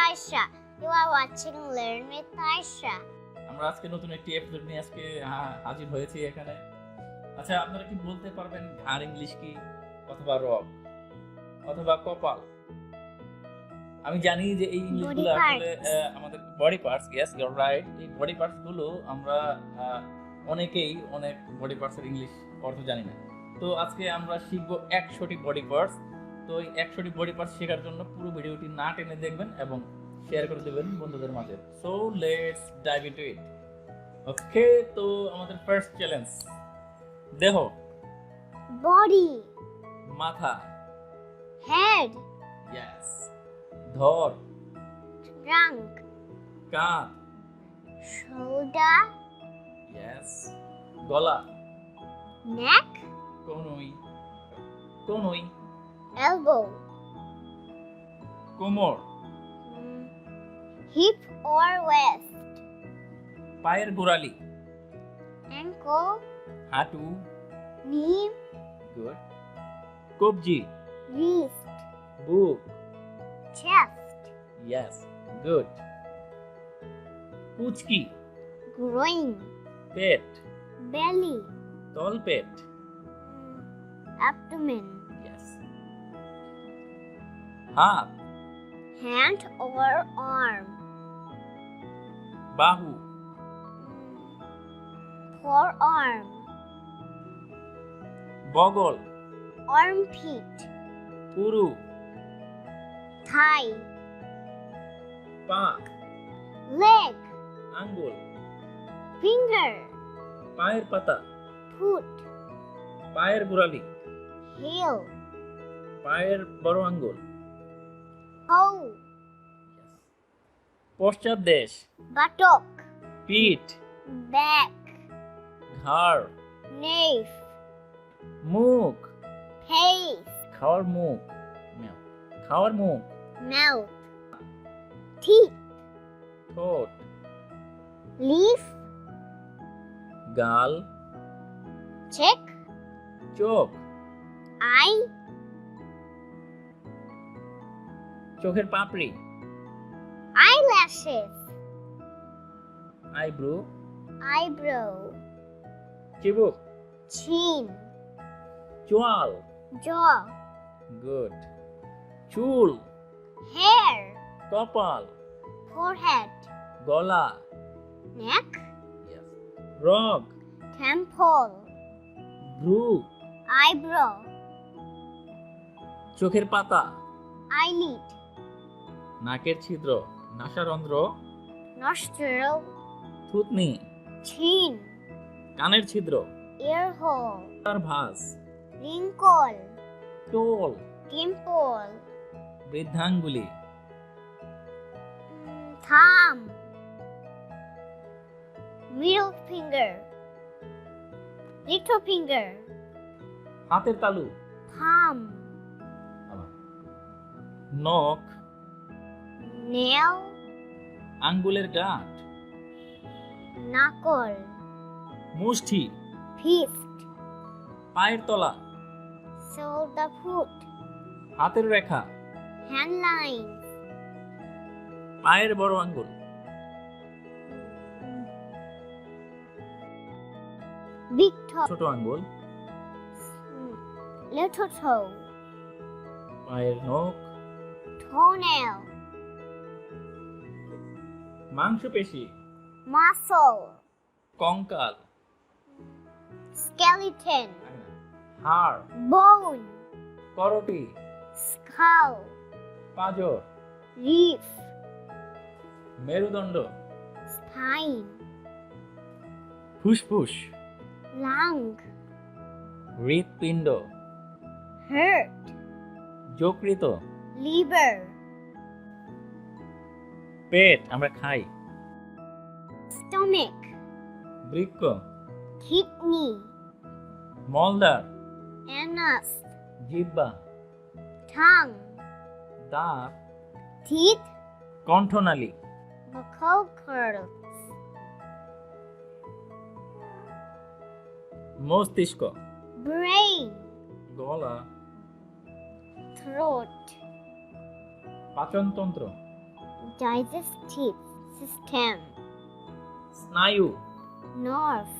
Ayesha. You are watching Learn with Ayesha. আমরা আজকে নতুন একটি এপিসোড নিয়ে আজকে হাজির হয়েছি এখানে। আচ্ছা, আপনারা কি বলতে পারবেন ঘাড় ইংলিশ কি, অথবা রগ, অথবা কপাল? আমি জানি যে এই ইংলিশগুলো আসলে আমাদের body parts. Yes, you are right. এই বডি পার্টস গুলো আমরা অনেকেই অনেক বডি পার্টসের ইংলিশ অর্থ জানি না। তো আজকে আমরা শিখবো 100টি বডি পার্টস। তো এই 100টি বডি পার্টস শেখার জন্য পুরো ভিডিওটি না টেনে দেখবেন এবং শেয়ার করে দেবেন বন্ধুদের মাঝে। So let's dive into it. Okay, তো আমাদের ফার্স্ট চ্যালেঞ্জ, দেহ, Body. মাথা, Head. ইয়েস, ধর, Trunk. কাঁধ, Shoulder. ইয়েস, গলা, Neck. কনুই, কনুই, Elbow. কোমর, Hip or waist. পায়ের গোড়ালি, Ankle. হাঁটু, Knee. গুড, কবজি, Wrist. বুক, Chest. ইয়েস, গুড, পুচকি, Groin. পেট, Belly. তলপেট, Abdomen. ইয়েস, হাত, Hand or arm. বাহু, Forearm. বগল, Armpit. পুরু, Thigh. পা, Leg. আঙ্গুল, Finger. পায়ের পাতা, Foot. পায়ের গোড়ালি, Heel. পায়ের বড় আঙ্গুল, Toe. পশ্চাৎ দেশ, Buttock. পিঠ, Back. ঘাড়, Nape. মুখ, Face. খাওয়ার মুখ, খাওয়ার মুখ, Mouth. Teeth. ঠোঁট, Leaf. গাল, Cheek. চোখ, Eye. চোখের পাপড়ি, Eyelashes. Eyebrow, Eyebrow. চিবুক, Chin. চোয়াল, Jaw. গুড, চুল, Hair. কপাল, Forehead. গলা, Neck. রগ, Temple. ভ্রু, Eyebrow. চোখের পাতা, Eyelid. নাকের ছিদ্র, নাসারন্ধ্র, Nostril. থুতনি, Chin. কানের ছিদ্র, Ear hole. তার ভাঁজ, Wrinkle. Toll, Dimple. বৃদ্ধাঙ্গুলি, Thumb. Middle finger. Little finger. হাতের তালু, Palm. নখ, Nail. আঙ্গুলের গাঁট, Knuckle. মুষ্টি, Fist. পায়ের তলা, Sole the foot. হাতের রেখা, Hand lines. পায়ের বড় আঙ্গুল, Big toe. ছোট আঙ্গুল, Little toe. পায়ের নখ, Toenail. মাংসপেশি, Muscle. কঙ্কাল, Skeleton. হাড়, Bone. করটি, Skull. পাঁজর, Reef. মেরুদণ্ড, Spine. ফুসফুস, Lung. হৃৎপিণ্ড, Heart. যকৃত, Liver. পেট, আমরা খাই, Stomach. বৃক্ক, Kidney. মলদ্বার, Anus. জিহ্বা, Tongue. দাঁত, Teeth. কণ্ঠনালী, Vocal cords. মস্তিষ্ক, Brain. গলা, Throat. পাচনতন্ত্র, digestive system, স্নায়ু, nerve,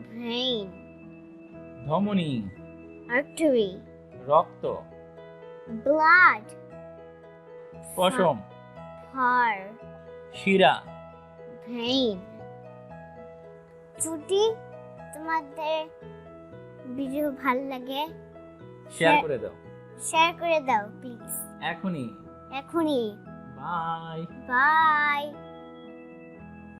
brain, ধমনী, artery, রক্ত, blood, পশম, heart, শিরা। brain. যদি তোমাদের ভিডিও ভালো লাগে শেয়ার করে দাও শেয়ার করে দাও প্লিজ এখনই। এখনই বাই। বাই